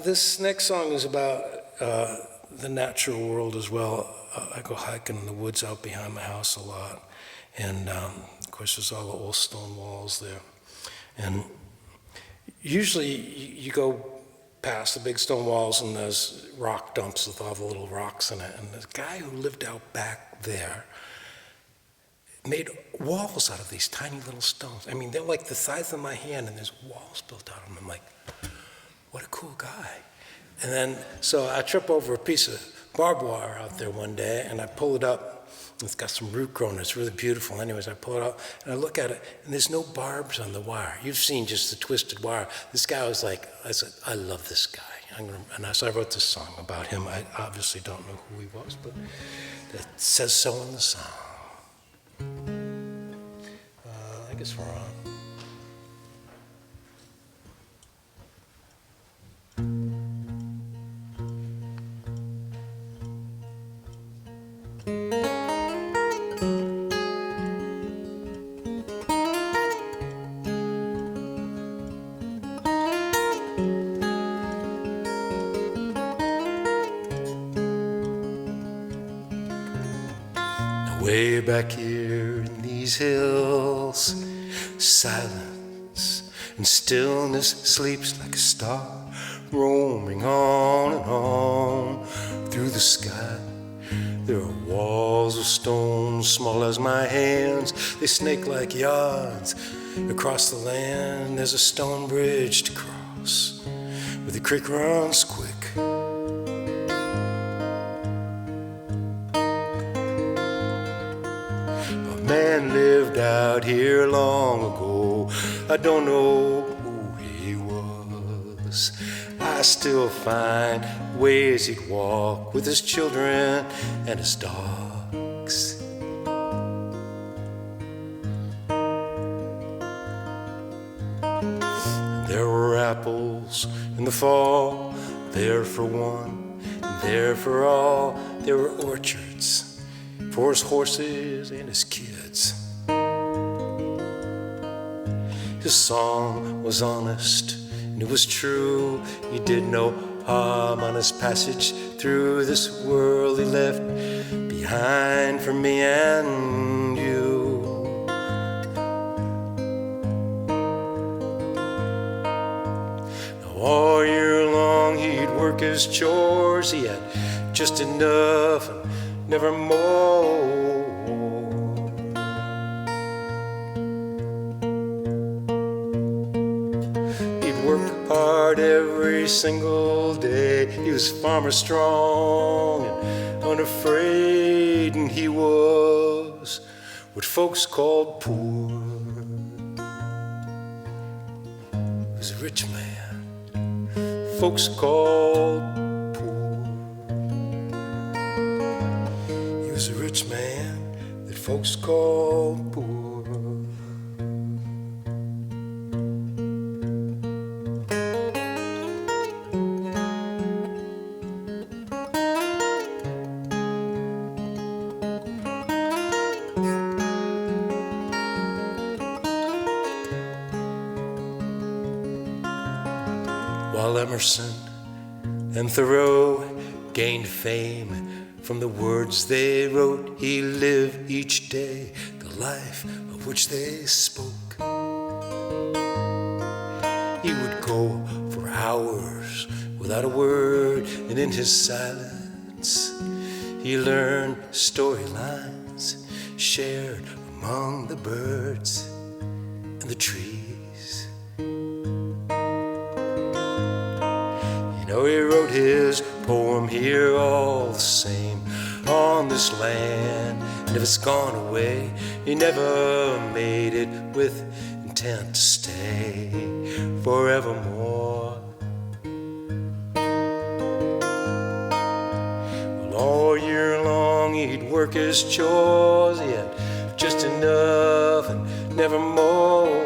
This next song is about the natural world as well. I go hiking in the woods out behind my house a lot. And of course, there's all the old stone walls there. And usually you go past the big stone walls and there's rock dumps with all the little rocks in it. And the guy who lived out back there made walls out of these tiny little stones. I mean, they're like the size of my hand, and there's walls built out of them. I'm like, what a cool guy. And then, so I trip over a piece of barbed wire out there one day, and I pull it up. It's got some root growing. It's really beautiful. Anyways, I pull it up, and I look at it, and there's no barbs on the wire. You've seen just the twisted wire. This guy was like, I said, I love this guy. So I wrote this song about him. I obviously don't know who he was, but it says so in the song. I guess we're on. Way back here in these hills, silence and stillness sleeps like a star, roaming on and on through the sky. There are walls of stone, small as my hands. They snake like yards across the land. There's a stone bridge to cross, where the creek runs quick. Man lived out here long ago. I don't know who he was. I still find ways he'd walk with his children and his dogs. There were apples in the fall, there for one, and there for all. There were orchards for his horses and his kids. His song was honest and it was true. He did no harm on his passage through this world he left behind for me and you. Now all year long he'd work his chores. He had just enough and never more. He'd work hard every single day. He was farmer strong and unafraid, and he was what folks called poor. He was a rich man, folks called poor. He was a rich man that folks called poor. While Emerson and Thoreau gained fame from the words they wrote, he lived each day the life of which they spoke. He would go for hours without a word, and in his silence he learned storylines shared among the birds and the trees. You know, he wrote his poem here all the same on this land, and if it's gone away, he never made it with intent to stay forevermore. Well, all year long he'd work his chores. He had just enough and never more.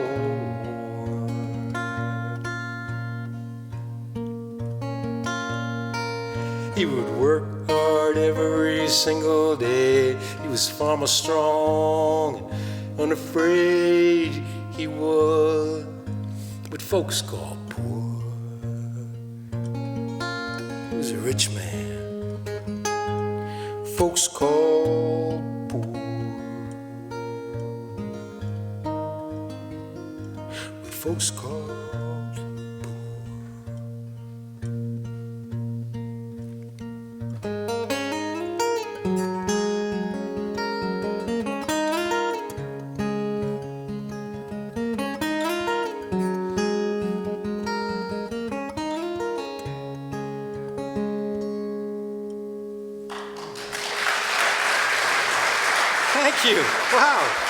He would work hard every single day. He was farmer strong and unafraid. He was what folks call poor. He's a rich man. Folks call poor. What folks call Thank you. Wow.